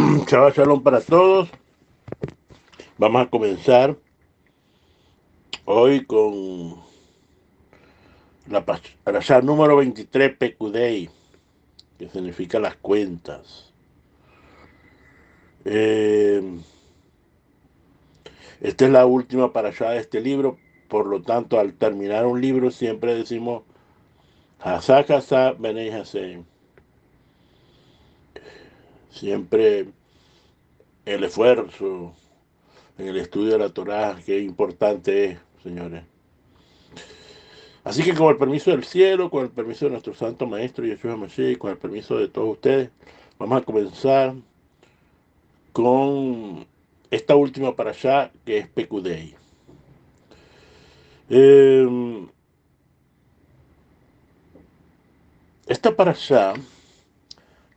Shabbat Shalom para todos. Vamos a comenzar hoy con la parashá número 23 Pekudei, que significa las cuentas. Esta es la última parashá de este libro, por lo tanto, al terminar un libro siempre decimos Hazak Hazak Benei Hasem. Siempre el esfuerzo en el estudio de la Torá, qué importante es, señores. Así que con el permiso del cielo, con el permiso de nuestro santo maestro Yeshua Mashiach, con el permiso de todos ustedes, vamos a comenzar con esta última parashá que es Pekudei. Esta parashá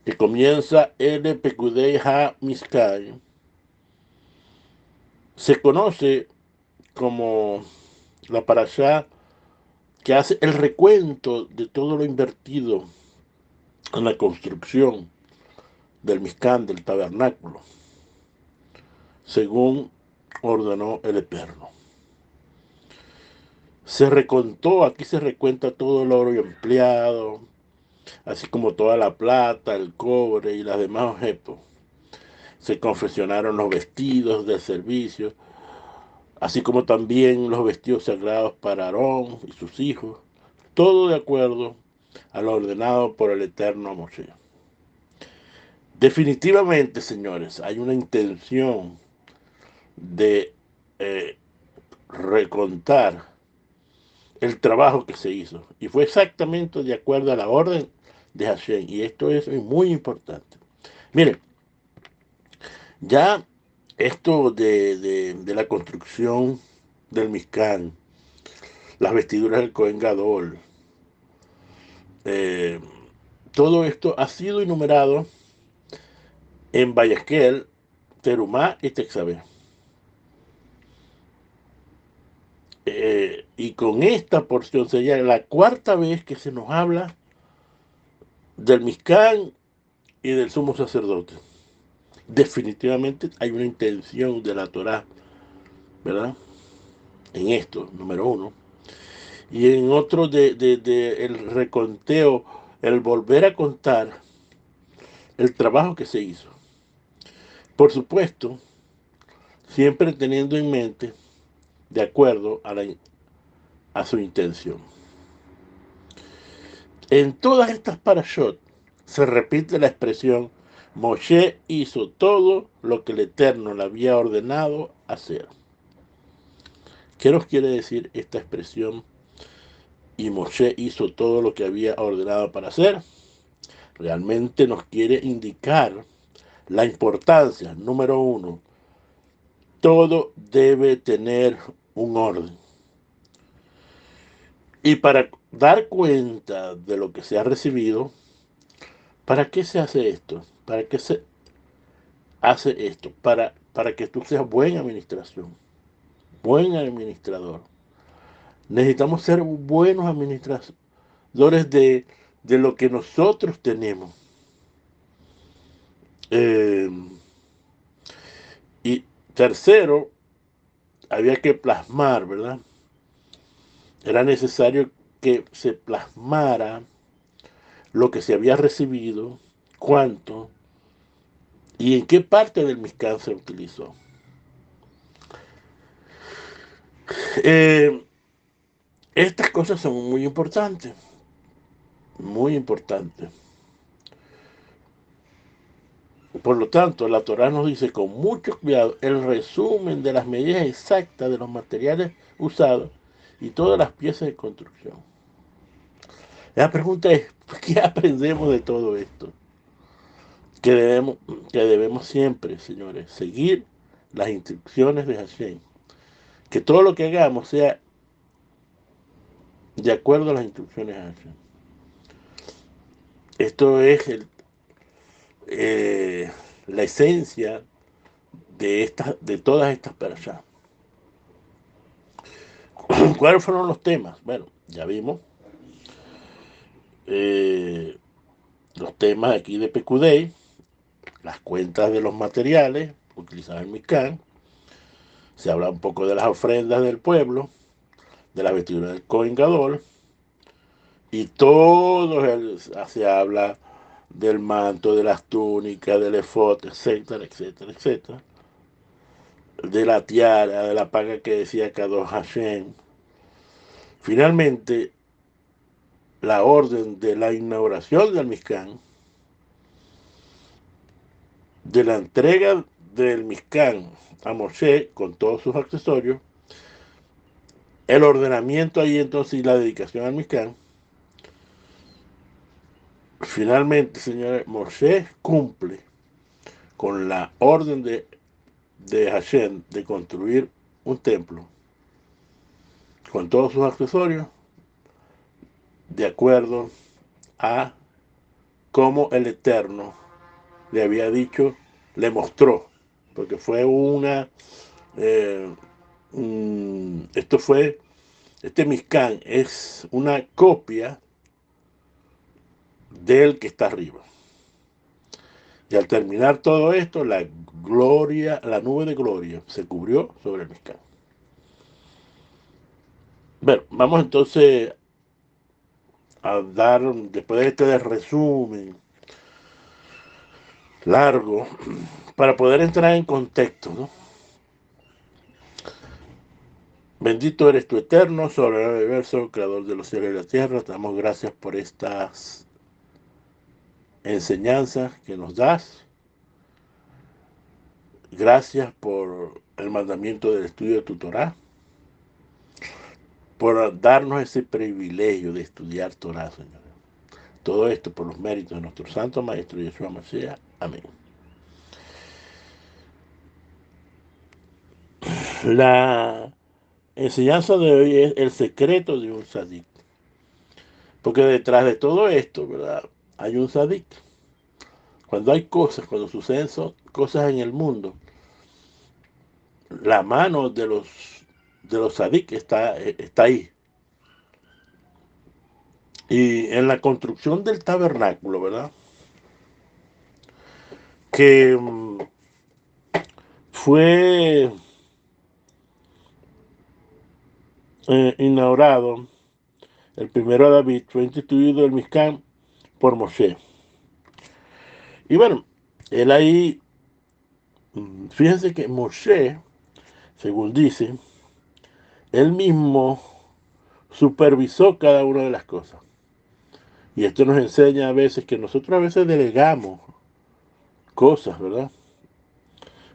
que comienza el Pekudei Ha Miskai se conoce como la parashá que hace el recuento de todo lo invertido en la construcción del Mishkan, del tabernáculo, según ordenó el Eterno. Se recontó, aquí se recuenta todo el oro empleado, así como toda la plata, el cobre y los demás objetos. Se confeccionaron los vestidos del servicio, así como también los vestidos sagrados para Aarón y sus hijos, todo de acuerdo a lo ordenado por el Eterno Moshe. Definitivamente, señores, hay una intención de recontar el trabajo que se hizo. Y fue exactamente de acuerdo a la orden de Hashem. Y esto es muy importante. Miren, ya esto de la construcción del Mishkan, las vestiduras del Cohen Gadol, eh, todo esto ha sido enumerado en Vayaquel, Terumá y Texabé. Y con esta porción sería la cuarta vez que se nos habla del Mishkan y del sumo sacerdote. Definitivamente hay una intención de la Torá, ¿verdad? En esto, número uno. Y en otro de el reconteo, el volver a contar el trabajo que se hizo. Por supuesto, siempre teniendo en mente, de acuerdo a su intención. En todas estas parashot se repite la expresión Moshe hizo todo lo que el Eterno le había ordenado hacer. ¿Qué nos quiere decir esta expresión? Y Moshe hizo todo lo que había ordenado para hacer. Realmente nos quiere indicar la importancia, número uno, todo debe tener un orden. Y para dar cuenta de lo que se ha recibido, ¿para qué se hace esto? ¿Para qué se hace esto? Para que tú seas buena administración, buen administrador. Necesitamos ser buenos administradores de lo que nosotros tenemos. Y tercero, había que plasmar, ¿verdad? Era necesario que se plasmara lo que se había recibido, cuánto y en qué parte del Mishkan se utilizó. Eh, Estas cosas son muy importantes, muy importantes. Por lo tanto, la Torá nos dice con mucho cuidado el resumen de las medidas exactas de los materiales usados y todas las piezas de construcción. La pregunta es, ¿qué aprendemos de todo esto? Que debemos, que debemos siempre, señores, seguir las instrucciones de Hashem. Que todo lo que hagamos sea de acuerdo a las instrucciones de Hashem. Esto es la esencia de todas estas parashas. ¿Cuáles fueron los temas? Bueno, ya vimos los temas aquí de Pekudei, las cuentas de los materiales utilizados en Mizcán, se habla un poco de las ofrendas del pueblo, de la vestidura del Kohen Gadol, y se habla del manto, de las túnicas, del efod, etcétera, etcétera, etcétera, de la tiara, de la paga que decía Kadosh Hashem. Finalmente, la orden de la inauguración del Mizcán, de la entrega del Mizcán a Moshe con todos sus accesorios, el ordenamiento ahí entonces y la dedicación al Mizcán. Finalmente, señores, Moshe cumple con la orden de Hashem de construir un templo con todos sus accesorios de acuerdo a cómo el Eterno le había dicho, le mostró, porque fue eh, esto fue, este Mizcán es una copia del que está arriba. Y al terminar todo esto, la nube de gloria se cubrió sobre el Mizcán. Bueno, vamos entonces a dar, después de este resumen largo, para poder entrar en contexto, ¿no? Bendito eres tu eterno, soberano del universo, creador de los cielos y la tierra. Te damos gracias por estas enseñanzas que nos das. Gracias por el mandamiento del estudio de tu Torah, por darnos ese privilegio de estudiar Torah, Señor. Todo esto por los méritos de nuestro Santo Maestro Yeshua Mashiach. Amén. La enseñanza de hoy es el secreto de un tzadik. Porque detrás de todo esto, ¿verdad? Hay un tzadik. Cuando hay cosas, cuando suceden cosas en el mundo, la mano de los tzadik está ahí. Y en la construcción del tabernáculo, ¿verdad? Que fue inaugurado el primero de David, fue instituido el Mizcán por Moshe. Y bueno, él ahí, fíjense que Moshe, según dice, él mismo supervisó cada una de las cosas. Y esto nos enseña a veces que nosotros a veces delegamos cosas, ¿verdad?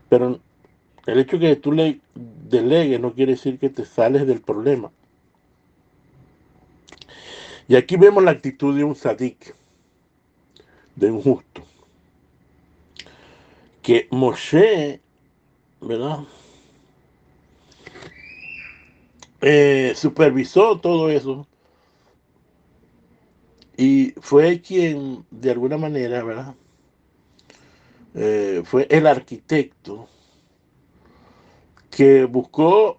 Pero el hecho de que tú le delegues no quiere decir que te sales del problema. Y aquí vemos la actitud de un tzadik, de un justo. Que Moshe, ¿verdad? Supervisó todo eso y fue quien, de alguna manera, ¿verdad? Fue el arquitecto que buscó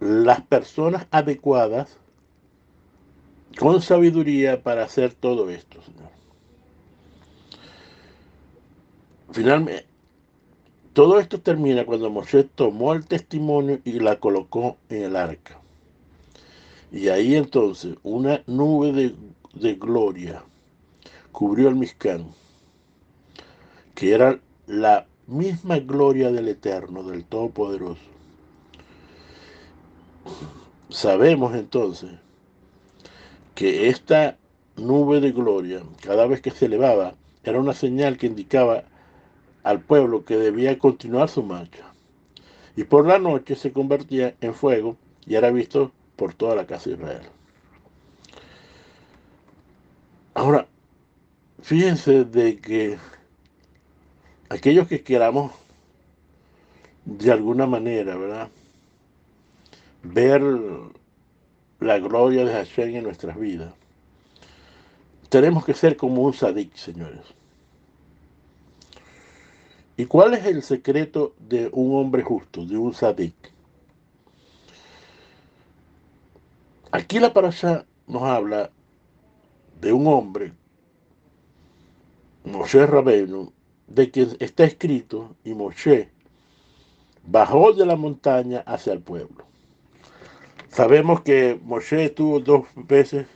las personas adecuadas con sabiduría para hacer todo esto, Señor. Finalmente, todo esto termina cuando Moshe tomó el testimonio y la colocó en el arca. Y ahí entonces una nube de gloria cubrió el Mizcán, que era la misma gloria del Eterno, del Todopoderoso. Sabemos entonces que esta nube de gloria, cada vez que se elevaba, era una señal que indicaba al pueblo que debía continuar su marcha. Y por la noche se convertía en fuego y era visto por toda la casa de Israel. Ahora, fíjense de que aquellos que queramos de alguna manera, ¿verdad? Ver la gloria de Hashem en nuestras vidas. Tenemos que ser como un tzadik, señores. ¿Y cuál es el secreto de un hombre justo, de un tzadik? Aquí la parasha nos habla de un hombre, Moshe Rabbeinu, de que está escrito, y Moshe bajó de la montaña hacia el pueblo. Sabemos que Moshe estuvo 2 veces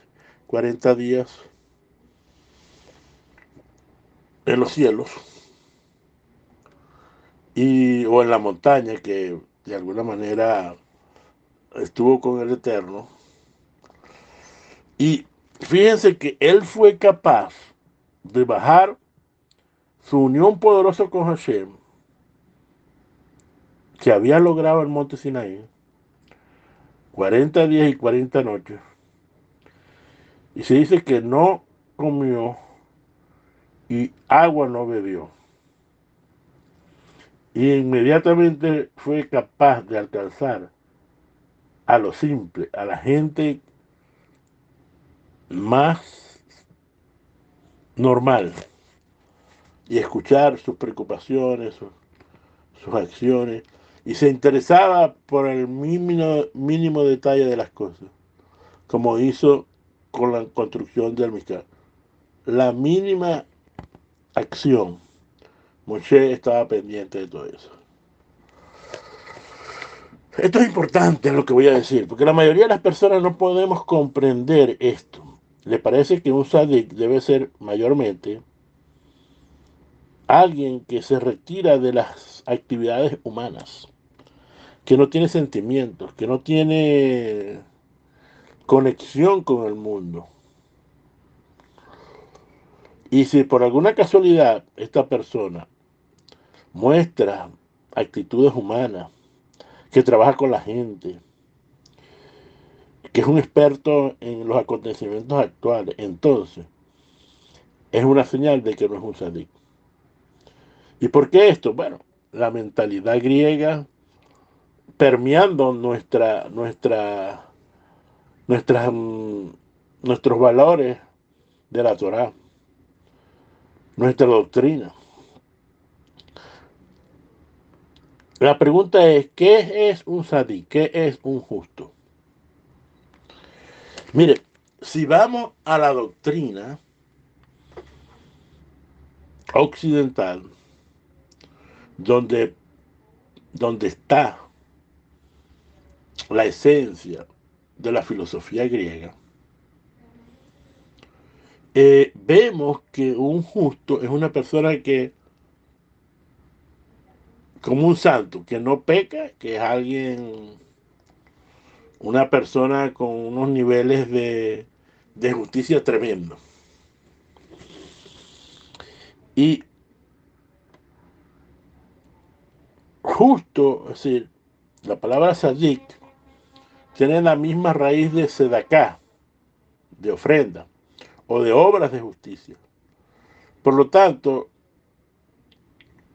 40 días en los cielos o en la montaña, que de alguna manera estuvo con el Eterno. Y fíjense que él fue capaz de bajar su unión poderosa con Hashem, que había logrado el monte Sinaí, 40 días y 40 noches, y se dice que no comió y agua no bebió. Y inmediatamente fue capaz de alcanzar a lo simple, a la gente más normal, y escuchar sus preocupaciones, sus acciones, y se interesaba por el mínimo detalle de las cosas, como hizo con la construcción del Mishkan. La mínima acción, Moshe estaba pendiente de todo eso. Esto es importante lo que voy a decir, porque la mayoría de las personas no podemos comprender esto. Le parece que un sadik debe ser mayormente alguien que se retira de las actividades humanas, que no tiene sentimientos, que no tiene conexión con el mundo. Y si por alguna casualidad esta persona muestra actitudes humanas, que trabaja con la gente, que es un experto en los acontecimientos actuales, entonces es una señal de que no es un sadik. ¿Y por qué esto? Bueno, la mentalidad griega permeando nuestras, nuestros valores de la Torá, nuestra doctrina. La pregunta es, ¿qué es un sadí? ¿Qué es un justo? Mire, si vamos a la doctrina occidental, donde, donde está la esencia de la filosofía griega, vemos que un justo es una persona que, como un santo, que no peca, que es alguien, una persona con unos niveles de justicia tremendo. Y justo, es decir, la palabra sadik tiene la misma raíz de sedaká, de ofrenda, o de obras de justicia. Por lo tanto,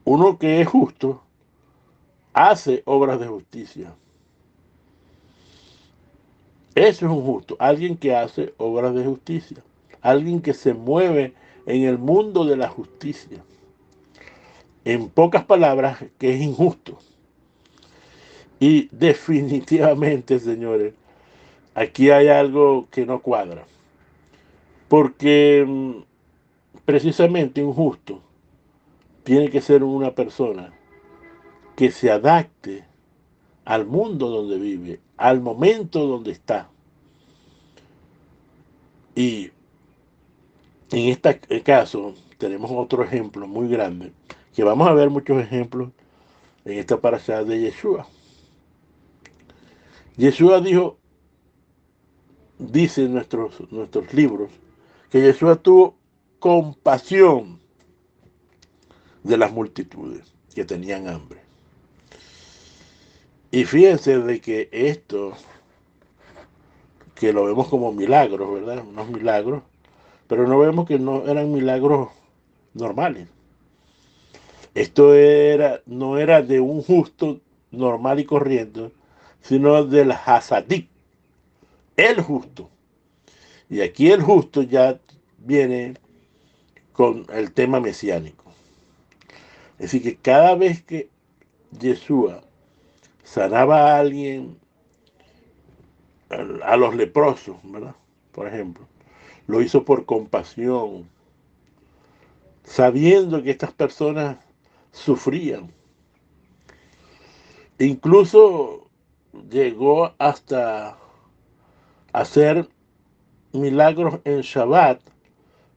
uno que es justo hace obras de justicia. Eso es un justo, alguien que hace obras de justicia, alguien que se mueve en el mundo de la justicia. En pocas palabras, que es injusto. Y definitivamente, señores, aquí hay algo que no cuadra. Porque precisamente un justo tiene que ser una persona que se adapte al mundo donde vive, al momento donde está. Y en este caso tenemos otro ejemplo muy grande, que vamos a ver muchos ejemplos en esta parasha de Yeshua. Yeshua dijo, dice en nuestros libros, que Yeshua tuvo compasión de las multitudes que tenían hambre. Y fíjense de que esto, que lo vemos como milagros, ¿verdad? Unos milagros, pero no vemos que no eran milagros normales. Esto no era de un justo normal y corriente, sino del hasadik, el justo. Y aquí el justo ya viene con el tema mesiánico. Es decir, que cada vez que Yeshua sanaba a alguien, a los leprosos, ¿verdad? Por ejemplo, lo hizo por compasión, sabiendo que estas personas sufrían. Incluso llegó hasta hacer milagros en Shabbat,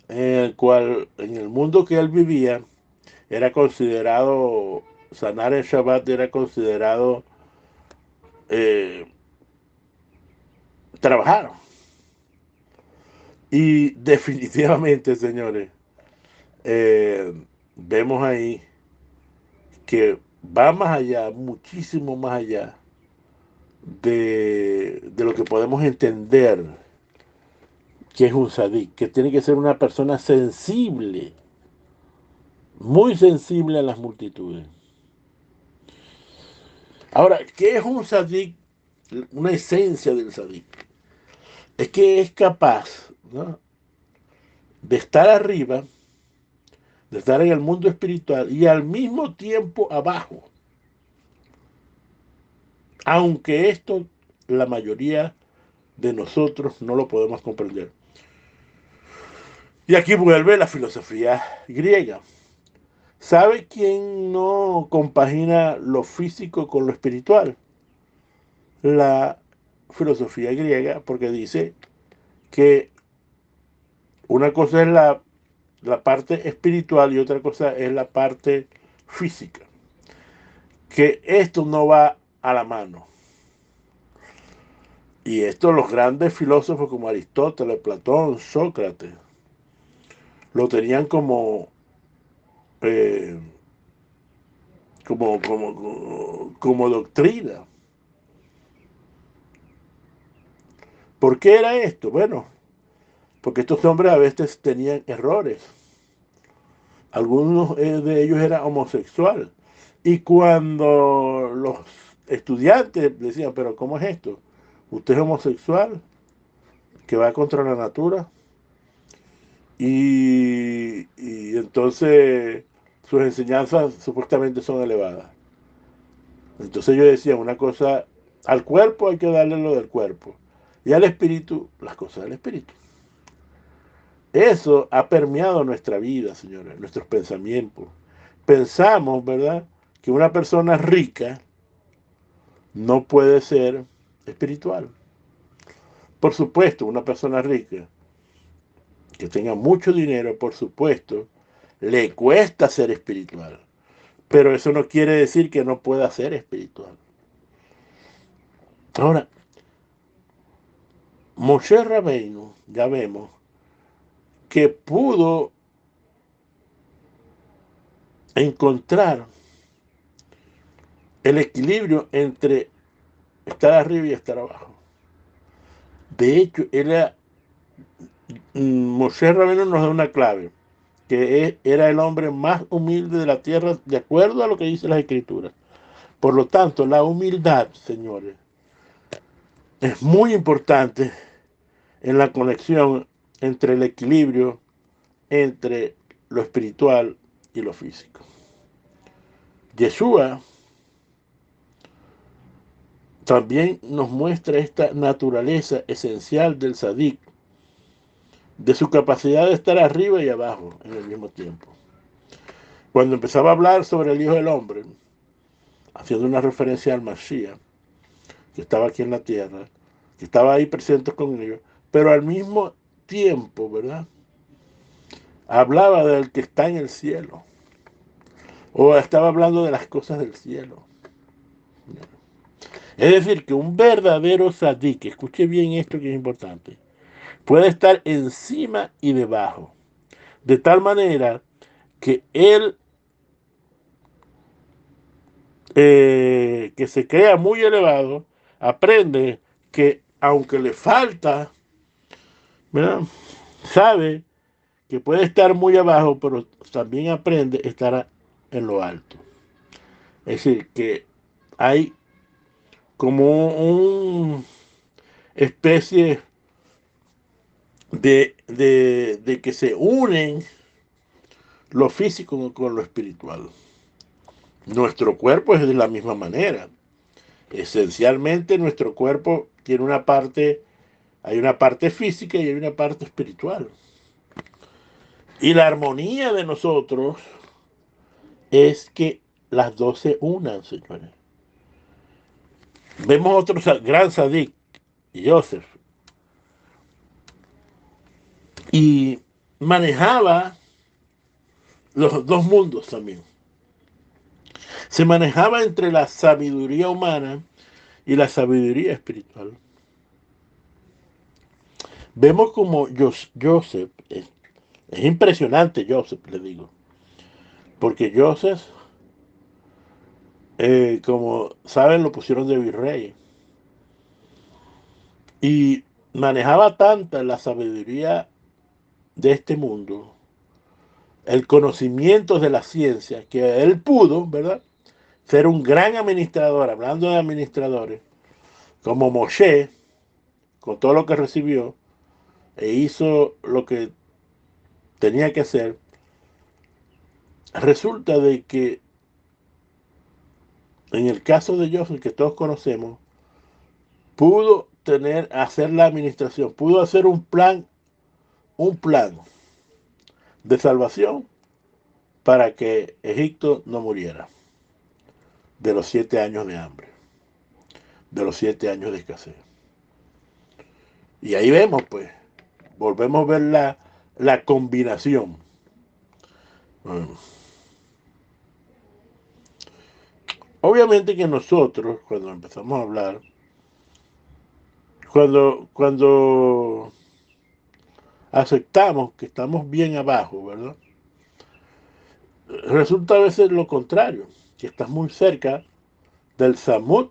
en el cual en el mundo que él vivía era considerado, sanar en Shabbat era considerado eh, trabajar. Y definitivamente, señores, eh, vemos ahí que va más allá, muchísimo más allá de lo que podemos entender que es un sadik, que tiene que ser una persona sensible, muy sensible a las multitudes. Ahora, ¿qué es un sadik? Una esencia del sadik. Es que es capaz, ¿no?, de estar arriba, de estar en el mundo espiritual y al mismo tiempo abajo. Aunque esto la mayoría de nosotros no lo podemos comprender. Y aquí vuelve la filosofía griega. ¿Sabe quién no compagina lo físico con lo espiritual? La filosofía griega, porque dice que una cosa es la parte espiritual y otra cosa es la parte física. Que esto no va a la mano. Y esto los grandes filósofos como Aristóteles, Platón, Sócrates, lo tenían eh, como doctrina. ¿Por qué era esto? Bueno, porque estos hombres a veces tenían errores. Algunos de ellos eran homosexuales. Y cuando los estudiantes decían, pero ¿cómo es esto? ¿Usted es homosexual? ¿Que va contra la natura? Y entonces sus enseñanzas supuestamente son elevadas. Entonces yo decía, una cosa, al cuerpo hay que darle lo del cuerpo. Y al espíritu, las cosas del espíritu. Eso ha permeado nuestra vida, señores, nuestros pensamientos. Pensamos, ¿verdad?, que una persona rica no puede ser espiritual. Por supuesto, una persona rica que tenga mucho dinero, por supuesto, le cuesta ser espiritual. Pero eso no quiere decir que no pueda ser espiritual. Ahora, Moshe Rabbeinu, ya vemos, que pudo encontrar el equilibrio entre estar arriba y estar abajo. De hecho, Moshe Rabbeinu nos da una clave, que era el hombre más humilde de la tierra, de acuerdo a lo que dice las Escrituras. Por lo tanto, la humildad, señores, es muy importante en la conexión entre el equilibrio entre lo espiritual y lo físico. Yeshua también nos muestra esta naturaleza esencial del sadik, de su capacidad de estar arriba y abajo en el mismo tiempo. Cuando empezaba a hablar sobre el Hijo del Hombre, haciendo una referencia al Mashiach, que estaba aquí en la tierra, que estaba ahí presente con ellos, pero al mismo tiempo, ¿verdad?, hablaba del que está en el cielo, o estaba hablando de las cosas del cielo. Es decir, que un verdadero sadik, escuche bien esto que es importante, puede estar encima y debajo, de tal manera que él, que se crea muy elevado, aprende que aunque le falta, ¿verdad?, sabe que puede estar muy abajo, pero también aprende a estar en lo alto. Es decir, que hay como una especie de que se unen lo físico con lo espiritual. Nuestro cuerpo es de la misma manera. Esencialmente nuestro cuerpo tiene una parte, hay una parte física y hay una parte espiritual. Y la armonía de nosotros es que las dos se unan, señores. Vemos otro gran sadik, Joseph, y manejaba los dos mundos también. Se manejaba entre la sabiduría humana y la sabiduría espiritual. Vemos como Joseph, es impresionante Joseph, le digo, porque Joseph, como saben, lo pusieron de virrey y manejaba tanta la sabiduría de este mundo, el conocimiento de la ciencia, que él pudo, ¿verdad?, ser un gran administrador, hablando de administradores, como Moshe, con todo lo que recibió, e hizo lo que tenía que hacer. Resulta de que en el caso de Joseph, que todos conocemos, pudo hacer la administración, pudo hacer un plan de salvación para que Egipto no muriera de los 7 años de hambre, de los 7 años de escasez. Y ahí vemos, pues, volvemos a ver la combinación. Obviamente que nosotros, cuando empezamos a hablar, cuando aceptamos que estamos bien abajo, ¿verdad? Resulta a veces lo contrario, que estás muy cerca del Samud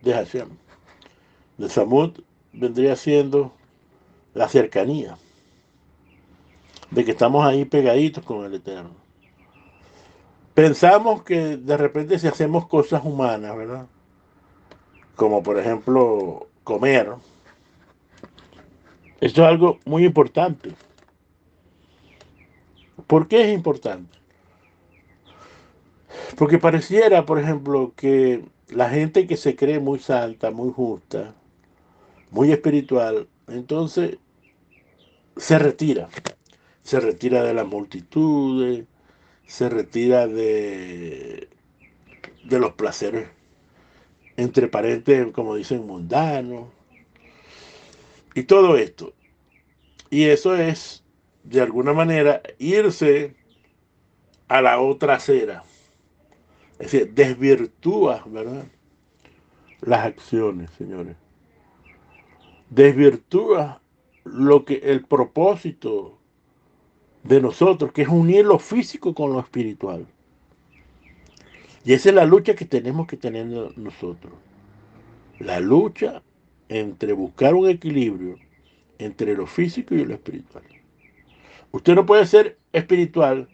de Hashem. El Samud vendría siendo la cercanía, de que estamos ahí pegaditos con el Eterno. Pensamos que de repente si hacemos cosas humanas, ¿verdad? Como por ejemplo comer, esto es algo muy importante. ¿Por qué es importante? Porque pareciera, por ejemplo, que la gente que se cree muy santa, muy justa, muy espiritual, entonces se retira. Se retira de las multitudes, se retira de los placeres, entre paréntesis, como dicen, mundanos, y todo esto. Y eso es, de alguna manera, irse a la otra acera. Es decir, desvirtúa, ¿verdad?, las acciones, señores. Desvirtúa el propósito de nosotros, que es unir lo físico con lo espiritual. Y esa es la lucha que tenemos que tener nosotros. La lucha entre buscar un equilibrio entre lo físico y lo espiritual. Usted no puede ser espiritual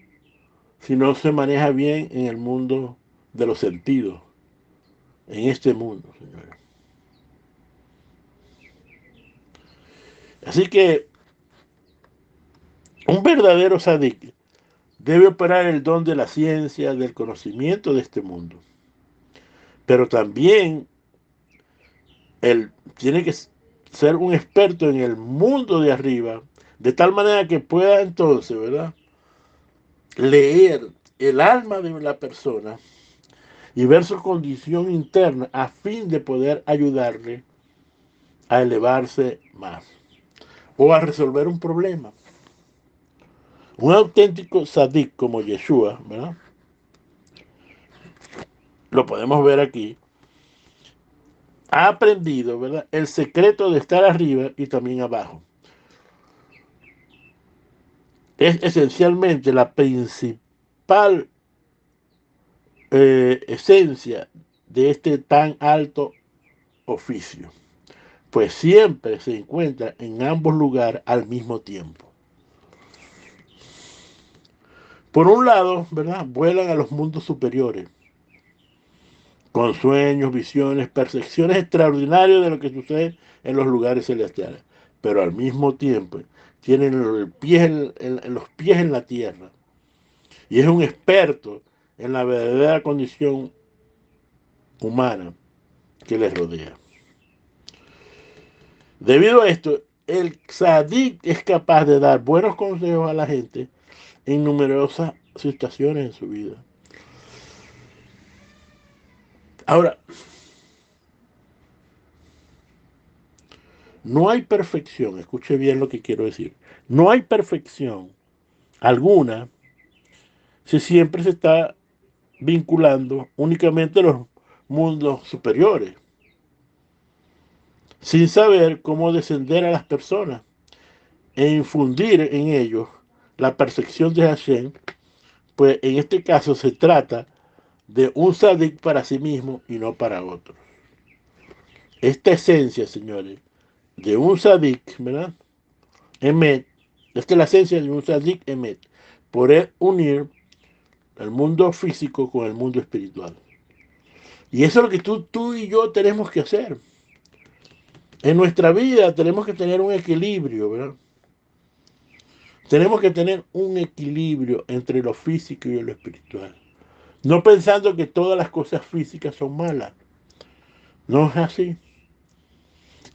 si no se maneja bien en el mundo de los sentidos, en este mundo, señores. Así que un verdadero sadik debe operar el don de la ciencia, del conocimiento de este mundo. Pero también él tiene que ser un experto en el mundo de arriba, de tal manera que pueda entonces, ¿verdad?, leer el alma de la persona y ver su condición interna a fin de poder ayudarle a elevarse más o a resolver un problema. Un auténtico sadik como Yeshua, ¿verdad?, lo podemos ver aquí, ha aprendido, ¿verdad?, el secreto de estar arriba y también abajo. Es esencialmente la principal esencia de este tan alto oficio, pues siempre se encuentra en ambos lugares al mismo tiempo. Por un lado, ¿verdad?, vuelan a los mundos superiores, con sueños, visiones, percepciones extraordinarias de lo que sucede en los lugares celestiales, pero al mismo tiempo tienen los pies en la tierra y es un experto en la verdadera condición humana que les rodea. Debido a esto, el tzadik es capaz de dar buenos consejos a la gente en numerosas situaciones en su vida. Ahora, no hay perfección, escuche bien lo que quiero decir, no hay perfección alguna si siempre se está vinculando únicamente a los mundos superiores, sin saber cómo descender a las personas e infundir en ellos la percepción de Hashem, pues en este caso se trata de un sadik para sí mismo y no para otros. Esta esencia, señores, de un sadik, ¿verdad? Emet, esta es la esencia de un sadik emet, poder unir el mundo físico con el mundo espiritual. Y eso es lo que tú y yo tenemos que hacer. En nuestra vida tenemos que tener un equilibrio, ¿verdad? Tenemos que tener un equilibrio entre lo físico y lo espiritual. No pensando que todas las cosas físicas son malas. No es así.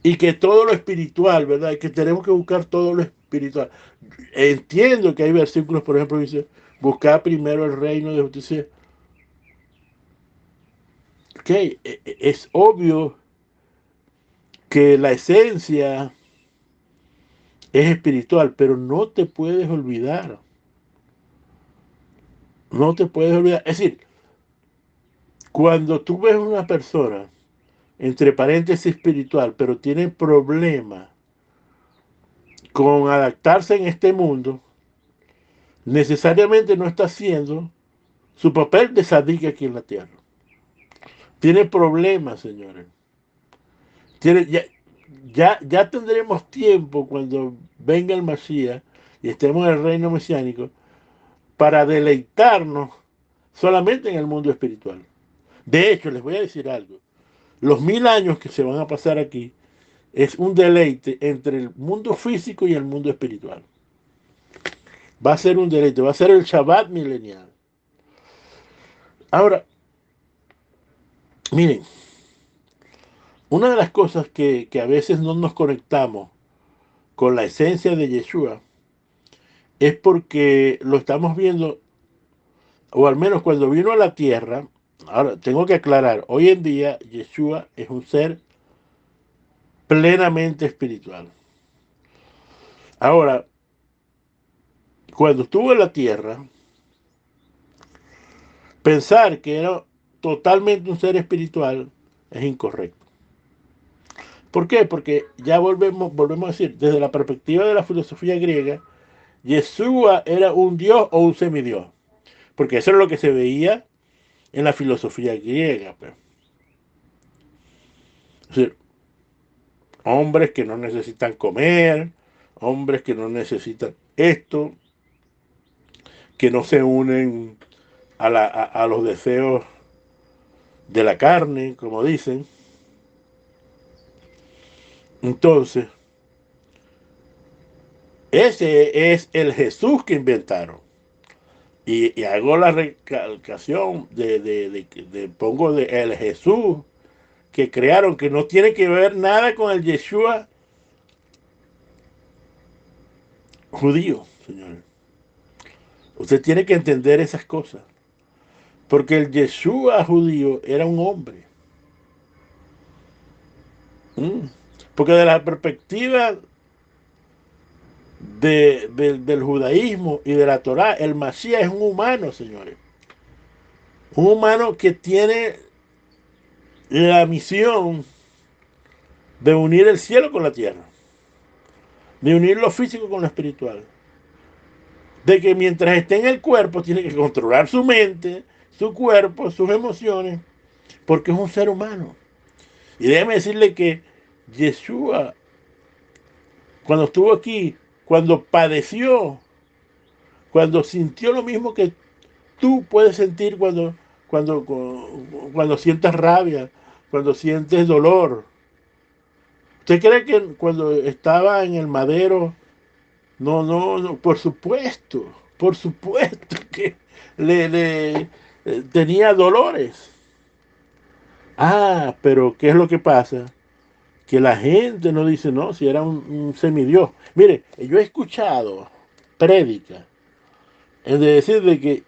Y que todo lo espiritual, ¿verdad? Y que tenemos que buscar todo lo espiritual. Entiendo que hay versículos, por ejemplo, que dice, buscar primero el reino de justicia. Ok, es obvio que la esencia es espiritual, pero no te puedes olvidar. No te puedes olvidar. Es decir, cuando tú ves una persona, entre paréntesis espiritual, pero tiene problemas con adaptarse en este mundo, necesariamente no está haciendo su papel de sadique aquí en la tierra. Tiene problemas, señores. Tiene, ya tendremos tiempo cuando venga el Mashiach y estemos en el reino mesiánico para deleitarnos solamente en el mundo espiritual. De hecho, les voy a decir algo. Los 1000 años que se van a pasar aquí es un deleite entre el mundo físico y el mundo espiritual. Va a ser un deleite, va a ser el Shabbat milenial. Ahora, miren, una de las cosas que a veces no nos conectamos con la esencia de Yeshua es porque lo estamos viendo, o al menos cuando vino a la tierra. Ahora, tengo que aclarar, hoy en día Yeshua es un ser plenamente espiritual. Ahora, cuando estuvo en la tierra, pensar que era totalmente un ser espiritual es incorrecto. ¿Por qué? Porque ya volvemos a decir, desde la perspectiva de la filosofía griega, Yeshua era un dios o un semidios. Porque eso es lo que se veía en la filosofía griega. Pues. Es decir, hombres que no necesitan comer, hombres que no necesitan esto, que no se unen a los deseos de la carne, como dicen. Entonces, ese es el Jesús que inventaron. Y hago la recalcación pongo de el Jesús que crearon, que no tiene que ver nada con el Yeshua judío, señores. Usted tiene que entender esas cosas. Porque el Yeshua judío era un hombre. Porque de la perspectiva del judaísmo y de la Torá, el Mashiach es un humano, señores. Un humano que tiene la misión de unir el cielo con la tierra, de unir lo físico con lo espiritual, de que mientras esté en el cuerpo tiene que controlar su mente, su cuerpo, sus emociones, porque es un ser humano. Y déjeme decirle que Yeshua, cuando estuvo aquí, cuando padeció, cuando sintió lo mismo que tú puedes sentir cuando sientes rabia, cuando sientes dolor. ¿Usted cree que cuando estaba en el madero, no, por supuesto que tenía dolores? Ah, pero ¿qué es lo que pasa? Que la gente no dice, no, si era un semidios. Mire, yo he escuchado prédicas Es de decir de que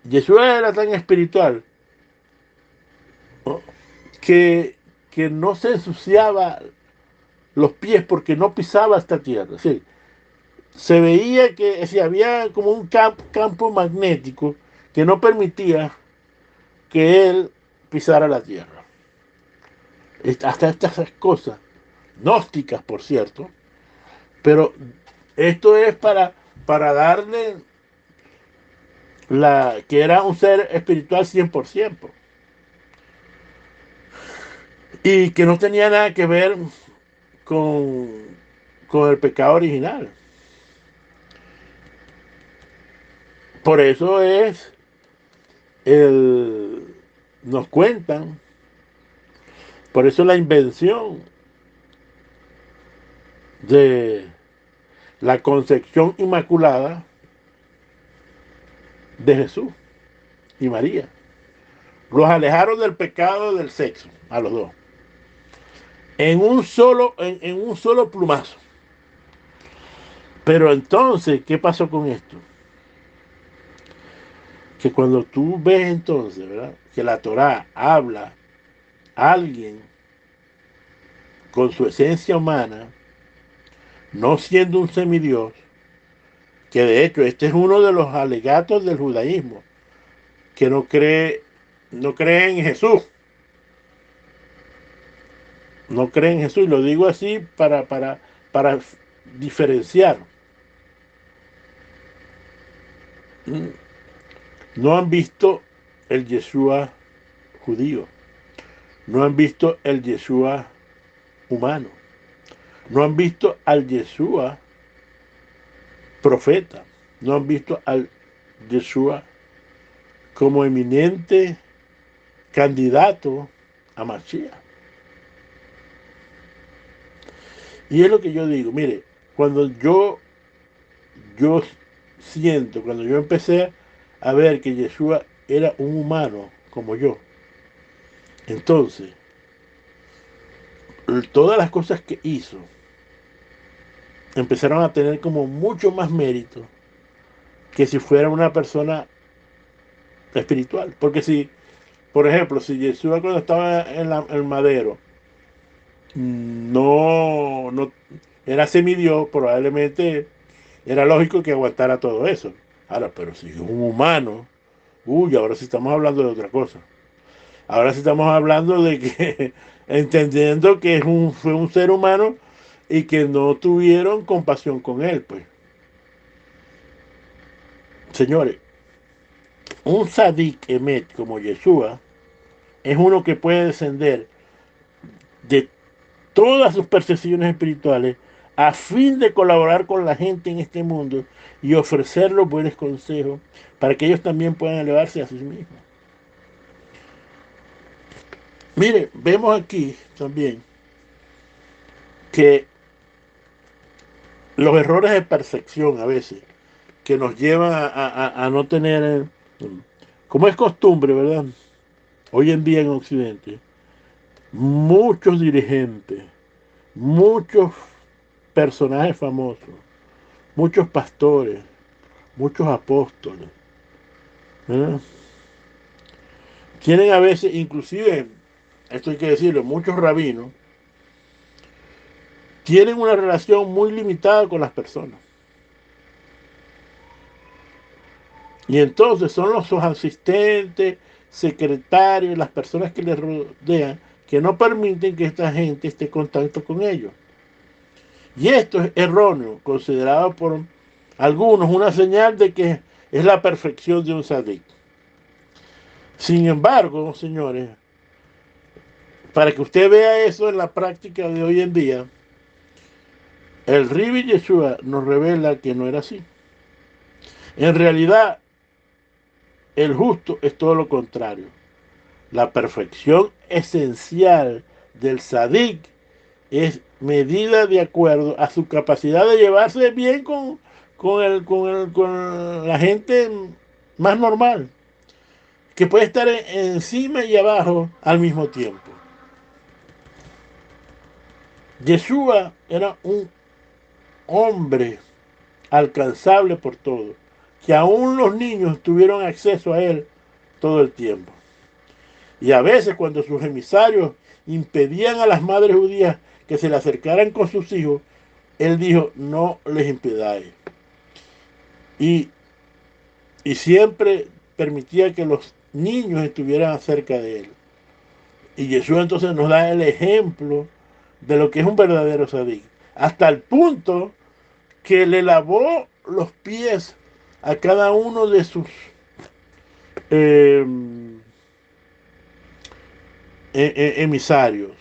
Yeshua era tan espiritual, ¿no? que, que no se ensuciaba los pies porque no pisaba esta tierra. Sí, se veía que si había como un campo magnético que no permitía que él pisara la tierra. Hasta estas cosas, gnósticas por cierto, pero esto es para darle que era un ser espiritual 100% y que no tenía nada que ver con, con el pecado original. Por eso el, nos cuentan, por eso la invención de la concepción inmaculada de Jesús y María. Los alejaron del pecado del sexo, a los dos, en un solo plumazo. Pero entonces, ¿qué pasó con esto? Que cuando tú ves entonces, ¿verdad? Que la Torá habla a alguien con su esencia humana, no siendo un semidios, que de hecho este es uno de los alegatos del judaísmo, que no cree en Jesús, no cree en Jesús, y lo digo así para diferenciar. No han visto el Yeshua judío, no han visto el Yeshua humano, no han visto al Yeshua profeta, no han visto al Yeshua como eminente candidato a Mashiach. Y es lo que yo digo, mire, cuando yo siento, cuando yo empecé a ver que Yeshua era un humano como yo, entonces, todas las cosas que hizo empezaron a tener como mucho más mérito que si fuera una persona espiritual. Porque si, por ejemplo, si Yeshua cuando estaba en el madero no era semidios, probablemente era lógico que aguantara todo eso. Ahora, pero si es un humano, uy, ahora sí estamos hablando de otra cosa. Ahora sí estamos hablando de que, entendiendo que fue un ser humano y que no tuvieron compasión con él, pues. Señores, un sadik emet como Yeshua es uno que puede descender de todas sus percepciones espirituales a fin de colaborar con la gente en este mundo y ofrecerles buenos consejos para que ellos también puedan elevarse a sí mismos. Mire, vemos aquí también que los errores de percepción a veces que nos llevan a no tener, como es costumbre, ¿verdad? Hoy en día en Occidente, muchos dirigentes, muchos personajes famosos, muchos pastores, muchos apóstoles, ¿verdad? Tienen a veces, inclusive, esto hay que decirlo, muchos rabinos, tienen una relación muy limitada con las personas. Y entonces son sus asistentes, secretarios, las personas que les rodean, que no permiten que esta gente esté en contacto con ellos. Y esto es erróneo, considerado por algunos una señal de que es la perfección de un sadik. Sin embargo, señores, para que usted vea eso en la práctica de hoy en día, el Ribi Yeshua nos revela que no era así. En realidad, el justo es todo lo contrario. La perfección esencial del sadik es medida de acuerdo a su capacidad de llevarse bien con la gente más normal, que puede estar encima y abajo al mismo tiempo. Yeshua era un hombre alcanzable por todo, que aún los niños tuvieron acceso a él todo el tiempo. Y a veces cuando sus emisarios impedían a las madres judías que se le acercaran con sus hijos, él dijo, no les impidáis. Y, y siempre permitía que los niños estuvieran cerca de él. Y Jesús entonces nos da el ejemplo de lo que es un verdadero sadik. Hasta el punto que le lavó los pies a cada uno de sus eh, emisarios,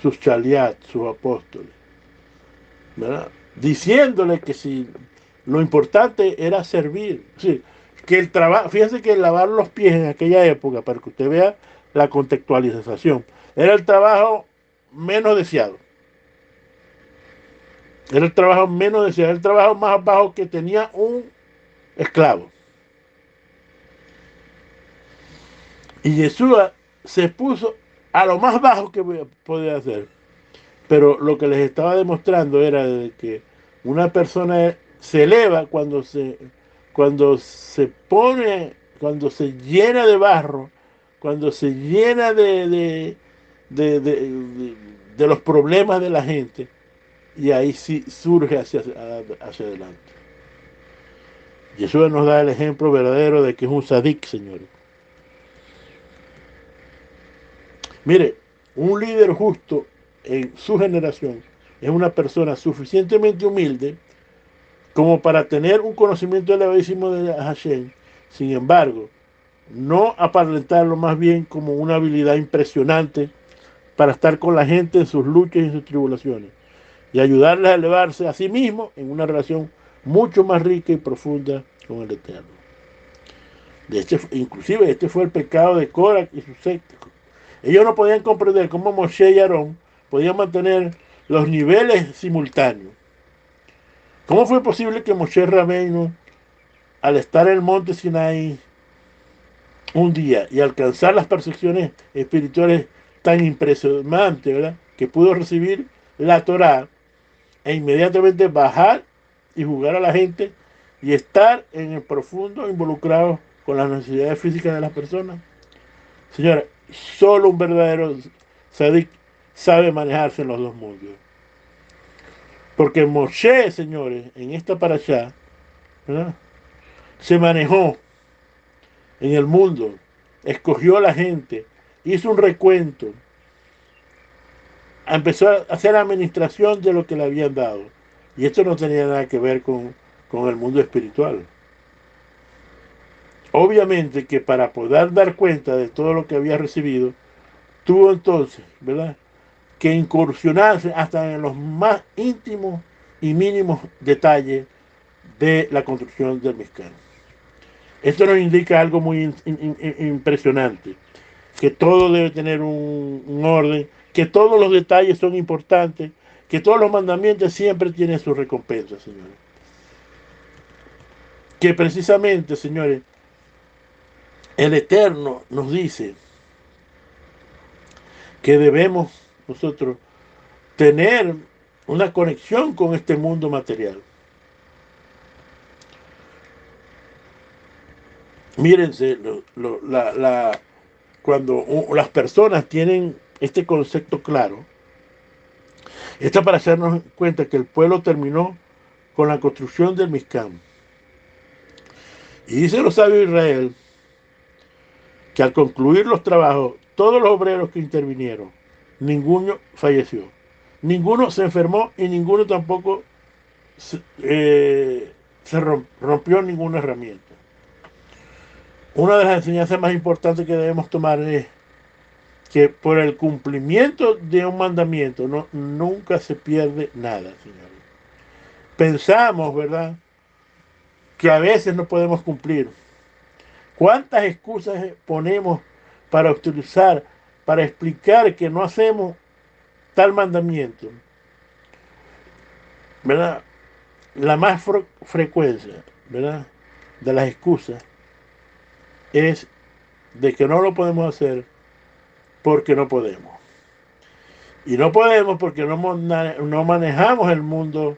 sus chaliat, sus apóstoles, ¿verdad? Diciéndole que si lo importante era servir. Sí, que el trabajo, fíjense que lavar los pies en aquella época, para que usted vea la contextualización, era el trabajo menos deseado. Era el trabajo menos deseado, el trabajo más bajo que tenía un esclavo. Y Yeshua se puso a lo más bajo que podía hacer. Pero lo que les estaba demostrando era de que una persona se eleva cuando se pone, cuando se llena de barro, cuando se llena de los problemas de la gente, y ahí sí surge hacia adelante. Jesús nos da el ejemplo verdadero de que es un sadik, señores. Mire, un líder justo en su generación es una persona suficientemente humilde como para tener un conocimiento elevadísimo de Hashem, sin embargo, no aparentarlo más bien como una habilidad impresionante para estar con la gente en sus luchas y en sus tribulaciones y ayudarles a elevarse a sí mismo en una relación mucho más rica y profunda con el Eterno. Inclusive este fue el pecado de Korah y sus sectas. Ellos no podían comprender cómo Moshe y Aarón podían mantener los niveles simultáneos. ¿Cómo fue posible que Moshe Rabbeinu, al estar en el monte Sinai un día y alcanzar las percepciones espirituales tan impresionantes, ¿verdad?, que pudo recibir la Torá e inmediatamente bajar y jugar a la gente y estar en el profundo involucrado con las necesidades físicas de las personas? Señora, solo un verdadero sadik sabe manejarse en los dos mundos. Porque Moshe, señores, en esta parashá, ¿verdad?, se manejó en el mundo, escogió a la gente, hizo un recuento, empezó a hacer la administración de lo que le habían dado. Y esto no tenía nada que ver con el mundo espiritual. Obviamente que para poder dar cuenta de todo lo que había recibido, tuvo entonces, ¿verdad?, que incursionarse hasta en los más íntimos y mínimos detalles de la construcción del Mizcán. Esto nos indica algo muy impresionante, que todo debe tener un orden, que todos los detalles son importantes, que todos los mandamientos siempre tienen su recompensa, señores. Que precisamente, señores, el Eterno nos dice que debemos nosotros tener una conexión con este mundo material. Mírense, cuando las personas tienen este concepto claro, está para hacernos cuenta que el pueblo terminó con la construcción del Mizcán. Y dice los sabios de Israel que al concluir los trabajos, todos los obreros que intervinieron, ninguno falleció, ninguno se enfermó y ninguno tampoco se rompió ninguna herramienta. Una de las enseñanzas más importantes que debemos tomar es que por el cumplimiento de un mandamiento nunca se pierde nada, señores. Pensamos, ¿verdad?, que a veces no podemos cumplir. ¿Cuántas excusas ponemos para utilizar, para explicar que no hacemos tal mandamiento? ¿Verdad? La más frecuencia, ¿verdad?, de las excusas es de que no lo podemos hacer porque no podemos. Y no podemos porque no manejamos el mundo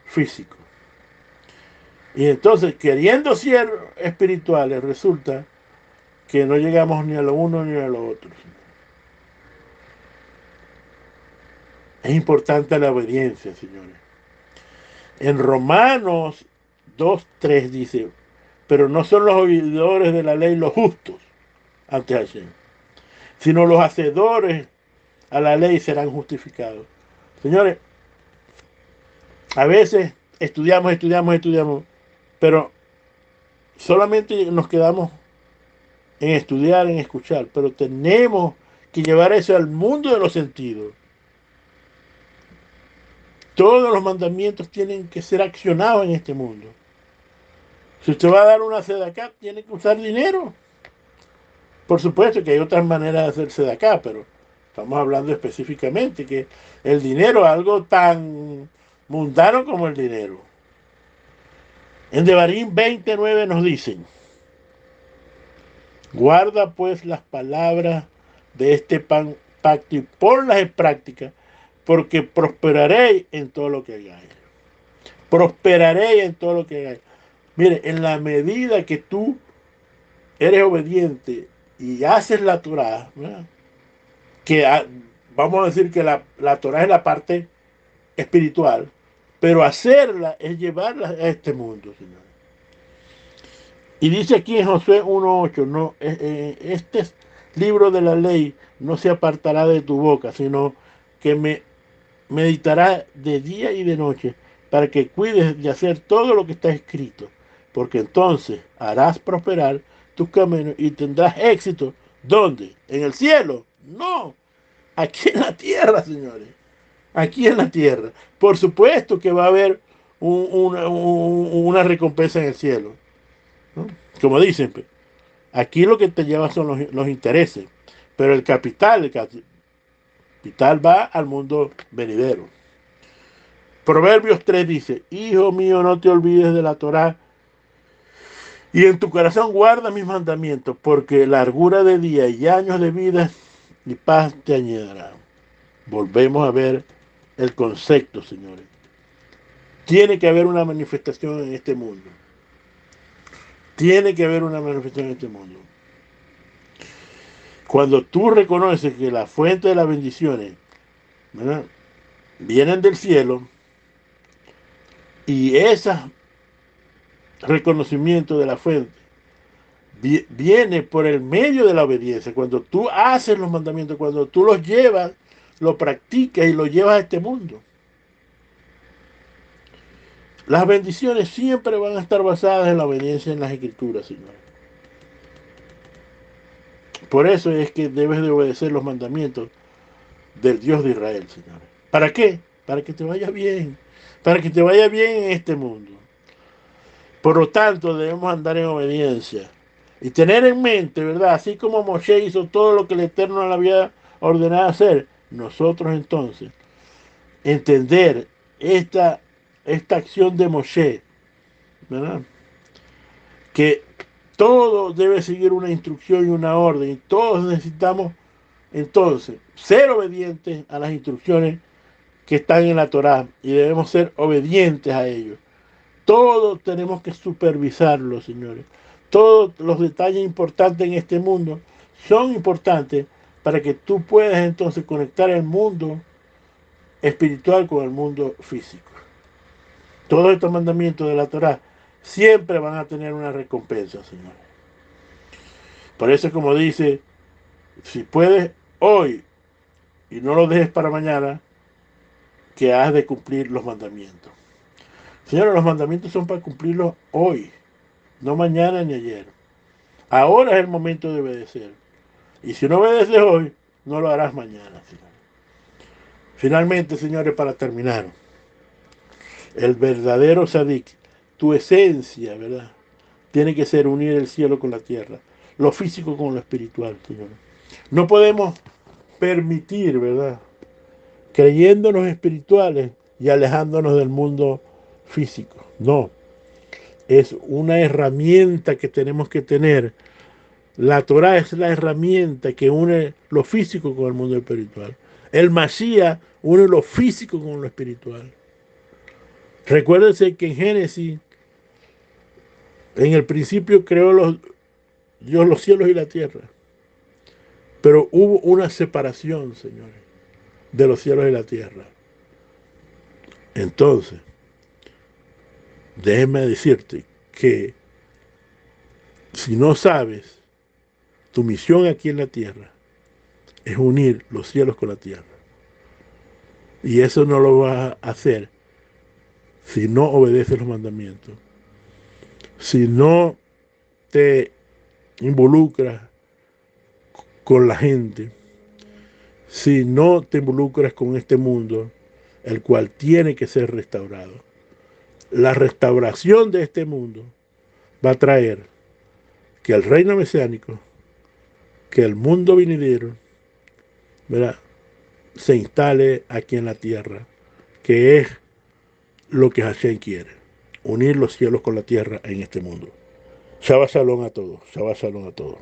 físico. Y entonces, queriendo ser espirituales, resulta que no llegamos ni a lo uno ni a lo otro. Es importante la obediencia, señores. En Romanos 2:3 dice, pero no son los oidores de la ley los justos ante Hashem, sino los hacedores a la ley serán justificados. Señores, a veces estudiamos, pero solamente nos quedamos en estudiar, en escuchar, pero tenemos que llevar eso al mundo de los sentidos. Todos los mandamientos tienen que ser accionados en este mundo. Si usted va a dar una sedacá, tiene que usar dinero. Por supuesto que hay otras maneras de hacer sedacá, pero estamos hablando específicamente que el dinero es algo tan mundano como el dinero. En Devarim 29 nos dicen, guarda pues las palabras de este pacto y ponlas en práctica, porque prosperaréis en todo lo que hagáis. Prosperaréis en todo lo que hagáis. Mire, en la medida que tú eres obediente y haces la Torah, ¿verdad? Que vamos a decir que la Torah es la parte espiritual, pero hacerla es llevarla a este mundo, señores. Y dice aquí en Josué 1:8, no, este libro de la ley no se apartará de tu boca, sino que me meditará de día y de noche para que cuides de hacer todo lo que está escrito, porque entonces harás prosperar tus caminos y tendrás éxito. ¿Dónde? ¿En el cielo? No, aquí en la tierra, señores. Aquí en la tierra. Por supuesto que va a haber una recompensa en el cielo, ¿no? Como dicen, aquí lo que te lleva son los intereses, pero el capital va al mundo venidero. Proverbios 3 dice, hijo mío, no te olvides de la Torá y en tu corazón guarda mis mandamientos, porque largura de día y años de vida y paz te añadirá. Volvemos a ver el concepto, señores. Tiene que haber una manifestación en este mundo. Tiene que haber una manifestación en este mundo. Cuando tú reconoces que la fuente de las bendiciones, ¿verdad?, vienen del cielo y ese reconocimiento de la fuente viene por el medio de la obediencia. Cuando tú haces los mandamientos, cuando tú los llevas, los practicas y los llevas a este mundo. Las bendiciones siempre van a estar basadas en la obediencia en las escrituras, señores. Por eso es que debes de obedecer los mandamientos del Dios de Israel, señores. ¿Para qué? Para que te vaya bien. Para que te vaya bien en este mundo. Por lo tanto, debemos andar en obediencia. Y tener en mente, ¿verdad? Así como Moshe hizo todo lo que el Eterno le había ordenado hacer, nosotros entonces entender esta acción de Moshe, ¿verdad? Que todo debe seguir una instrucción y una orden. Y todos necesitamos entonces ser obedientes a las instrucciones que están en la Torá. Y debemos ser obedientes a ellos. Todos tenemos que supervisarlo, señores. Todos los detalles importantes en este mundo son importantes para que tú puedas entonces conectar el mundo espiritual con el mundo físico. Todos estos mandamientos de la Torá siempre van a tener una recompensa, señores. Por eso, como dice, si puedes hoy y no lo dejes para mañana, que has de cumplir los mandamientos. Señores, los mandamientos son para cumplirlos hoy, no mañana ni ayer. Ahora es el momento de obedecer. Y si no obedeces hoy, no lo harás mañana, señores. Finalmente, señores, para terminar, el verdadero sadik, tu esencia, ¿verdad?, tiene que ser unir el cielo con la tierra, lo físico con lo espiritual, señores. No podemos permitir, ¿verdad?, creyéndonos espirituales y alejándonos del mundo físico. No, es una herramienta que tenemos que tener. La Torah es la herramienta que une lo físico con el mundo espiritual. El Mashiach une lo físico con lo espiritual. Recuérdense que en Génesis En el principio creó Dios los cielos y la tierra. Pero hubo una separación, señores, de los cielos y la tierra. Entonces, déjeme decirte que si no sabes, tu misión aquí en la tierra es unir los cielos con la tierra. Y eso no lo vas a hacer si no obedeces los mandamientos. Si no te involucras con la gente, si no te involucras con este mundo, el cual tiene que ser restaurado. La restauración de este mundo va a traer que el reino mesiánico, que el mundo venidero, ¿verdad?, se instale aquí en la tierra, que es lo que Hashem quiere, unir los cielos con la tierra en este mundo. Shabbat Shalom a todos, Shabbat Shalom a todos.